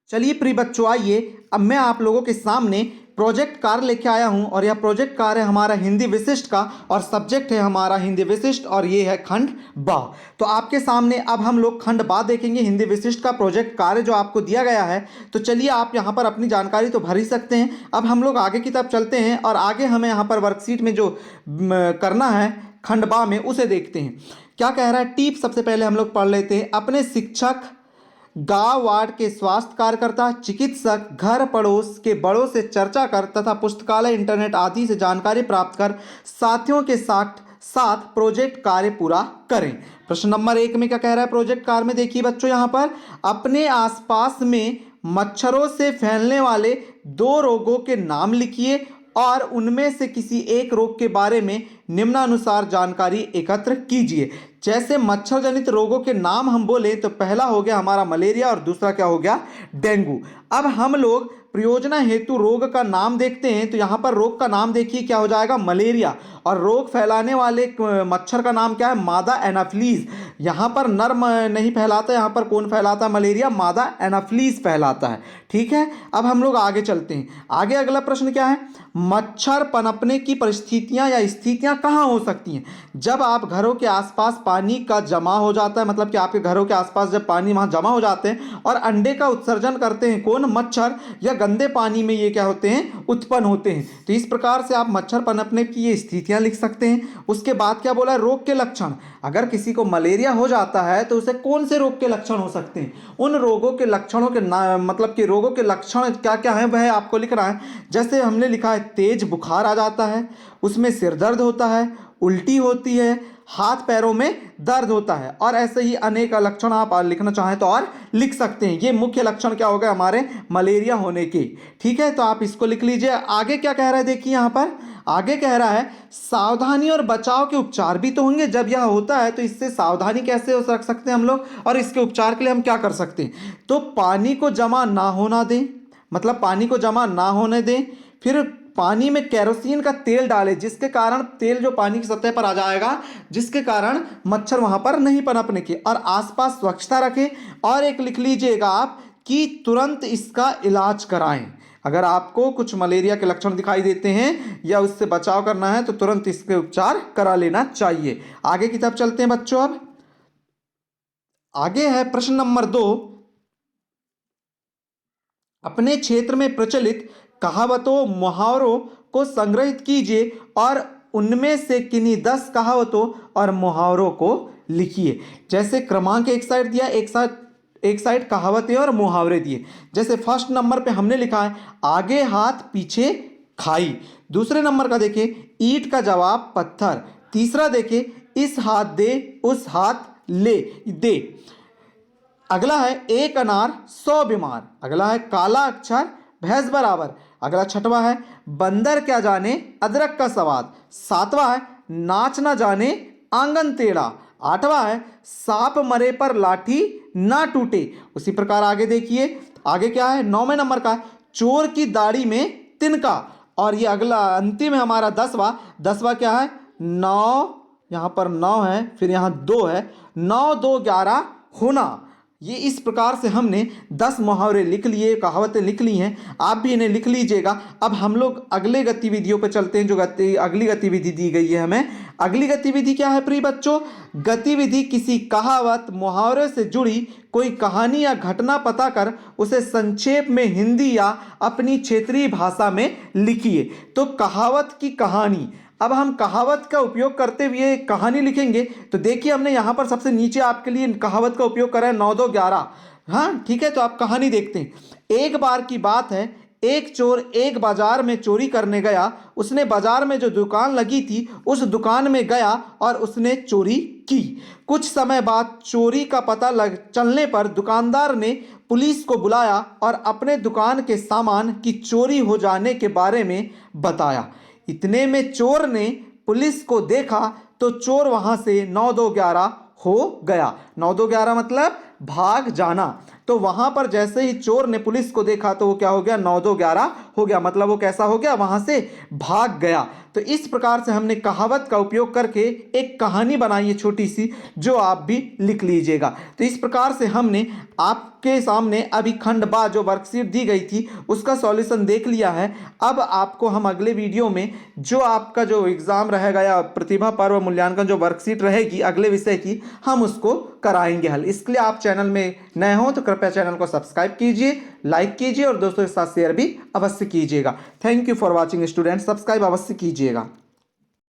चलिए प्रिय बच्चों, आइए अब मैं आप लोगों के सामने प्रोजेक्ट कार्य लेके आया हूं और यह प्रोजेक्ट कार्य है हमारा हिंदी विशिष्ट का और सब्जेक्ट है हमारा हिंदी विशिष्ट और ये है खंड बा। तो आपके सामने अब हम लोग खंड बा देखेंगे हिंदी विशिष्ट का प्रोजेक्ट कार्य जो आपको दिया गया है। तो चलिए आप यहां पर अपनी जानकारी तो भर ही सकते हैं। अब हम लोग आगे की तरफ चलते हैं और आगे हमें यहां पर वर्कशीट में जो करना है खंड बा में उसे देखते हैं। क्या कह रहा है टीप सबसे पहले हम लोग पढ़ लेते हैं। अपने शिक्षक, गांव वार्ड के स्वास्थ्य कार्यकर्ता, चिकित्सक, घर पड़ोस के बड़ों से चर्चा कर तथा पुस्तकालय, इंटरनेट आदि से जानकारी प्राप्त कर साथियों के साथ साथ प्रोजेक्ट कार्य पूरा करें। प्रश्न नंबर 1 में क्या कह रहा है प्रोजेक्ट कार्य में, देखिए बच्चों यहां पर अपने आसपास में मच्छरों से फैलने वाले 2 रोगों के नाम लिखिए और उनमें से किसी एक रोग के बारे में निम्नानुसार जानकारी एकत्र कीजिए। जैसे मच्छर जनित रोगों के नाम हम बोले तो पहला हो गया हमारा मलेरिया और दूसरा क्या हो गया, डेंगू। अब हम लोग प्रयोजना हेतु रोग का नाम देखते हैं। तो यहाँ पर रोग का नाम देखिए क्या हो जाएगा, मलेरिया। और रोग फैलाने वाले मच्छर का नाम क्या है, मादा एनाफ्लीज। यहाँ पर नर नहीं फैलाता, यहाँ पर कौन फैलाता है मलेरिया, मादा एनाफ्लीज फैलाता है। ठीक है, अब हम लोग आगे चलते हैं। आगे अगला प्रश्न क्या है, मच्छर पनपने की परिस्थितियां या स्थितियां कहाँ हो सकती हैं। जब आप घरों के आसपास पानी का जमा हो जाता है, मतलब कि आपके घरों के आसपास जब पानी वहां जमा हो जाते हैं और अंडे का उत्सर्जन करते हैं कौन, मच्छर, या गंदे पानी में ये क्या होते हैं, उत्पन्न होते हैं। तो इस प्रकार से आप मच्छर पनपने की ये स्थितियां लिख सकते हैं। उसके बाद क्या बोला, रोग के लक्षण। अगर किसी को मलेरिया हो जाता है तो उसे कौन से रोग के लक्षण हो सकते हैं, उन रोगों के लक्षणों के मतलब कि रोगों के लक्षण क्या क्या हैं वह आपको लिखना है। जैसे हमने लिखा है तेज बुखार आ जाता है, उसमें सिर दर्द होता है, उल्टी होती है, हाथ पैरों में दर्द होता है, और ऐसे ही अनेक लक्षण आप लिखना चाहें तो और लिख सकते हैं। ये मुख्य लक्षण क्या हो गए हमारे मलेरिया होने के। ठीक है, तो आप इसको लिख लीजिए। आगे क्या कह रहा है देखिए, यहां पर आगे कह रहा है सावधानी और बचाव के उपचार भी तो होंगे। जब यह होता है तो इससे सावधानी कैसे हो रख सकते हैं हम लोग, और इसके उपचार के लिए हम क्या कर सकते हैं। तो पानी को जमा ना होना दें, मतलब पानी को जमा ना होने दें। फिर पानी में केरोसिन का तेल डालें, जिसके कारण तेल जो पानी की सतह पर आ जाएगा, जिसके कारण मच्छर वहां पर नहीं पनपने के। और आसपास स्वच्छता रखें। और एक लिख लीजिएगा आप कि तुरंत इसका इलाज कराएं। अगर आपको कुछ मलेरिया के लक्षण दिखाई देते हैं या उससे बचाव करना है तो तुरंत इसके उपचार करा लेना चाहिए। आगे की तरफ चलते हैं बच्चों। अब आगे है प्रश्न नंबर 2। अपने क्षेत्र में प्रचलित कहावतों मुहावरों को संग्रहित कीजिए और उनमें से किन्हीं 10 कहावतों और मुहावरों को लिखिए। जैसे क्रमांक एक साइड दिया, एक साइड कहावतें और मुहावरे दिए। जैसे फर्स्ट नंबर पे हमने लिखा है आगे हाथ पीछे खाई। दूसरे नंबर का देखिए ईंट का जवाब पत्थर। तीसरा देखिए इस हाथ दे उस हाथ ले दे। अगला है एक अनार 100 बीमार। अगला है काला अक्षर भैंस बराबर। अगला छठवां है बंदर क्या जाने अदरक का स्वाद। सातवां है नाच ना जाने आंगन टेढ़ा। आठवां है सांप मरे पर लाठी ना टूटे। उसी प्रकार आगे देखिए, आगे क्या है, 9वें नंबर का चोर की दाढ़ी में तिनका। और ये अगला अंतिम है हमारा 10वां। 10वां क्या है, 9, यहां पर 9 है, फिर यहां 2 है, 9 2 11 होना। ये इस प्रकार से हमने 10 मुहावरे लिख लिए, कहावतें लिख ली हैं। आप भी इन्हें लिख लीजिएगा। अब हम लोग अगले गतिविधियों पर चलते हैं। जो अगली गतिविधि दी गई है हमें, अगली गतिविधि क्या है प्रिय बच्चों, गतिविधि किसी कहावत मुहावरे से जुड़ी कोई कहानी या घटना पता कर उसे संक्षेप में हिंदी या अपनी क्षेत्रीय भाषा में लिखिए। तो कहावत की कहानी, अब हम कहावत का उपयोग करते हुए कहानी लिखेंगे। तो देखिए हमने यहां पर सबसे नीचे आपके लिए कहावत का उपयोग करा है 9 2 11। हाँ ठीक है, तो आप कहानी देखते हैं। एक बार की बात है, एक चोर एक बाजार में चोरी करने गया। उसने बाजार में जो दुकान लगी थी उस दुकान में गया और उसने चोरी की। कुछ समय बाद चोरी का पता चलने पर दुकानदार ने पुलिस को बुलाया और अपने दुकान के सामान की चोरी हो जाने के बारे में बताया। इतने में चोर ने पुलिस को देखा तो चोर वहां से 9 2 11 हो गया। 9 2 11 मतलब भाग जाना। तो वहां पर जैसे ही चोर ने पुलिस को देखा तो वो क्या हो गया, 9-2-11 हो गया, मतलब वो कैसा हो गया, वहां से भाग गया। तो इस प्रकार से हमने कहावत का उपयोग करके एक कहानी बनाई है छोटी सी, जो आप भी लिख लीजिएगा। तो इस प्रकार से हमने आपके सामने अभी खंड बा जो वर्कशीट दी गई थी उसका सॉल्यूशन देख लिया है। अब आपको हम अगले वीडियो में जो आपका जो एग्जाम रहेगा या प्रतिभा पर्व मूल्यांकन जो वर्कशीट रहेगी अगले विषय की, हम उसको कराएंगे हल। इसके लिए आप चैनल में नए हो तो कृपया चैनल को सब्सक्राइब कीजिए, लाइक कीजिए और दोस्तों के साथ शेयर भी अवश्य कीजिएगा। Thank you for watching student, subscribe अवश्य कीजिएगा।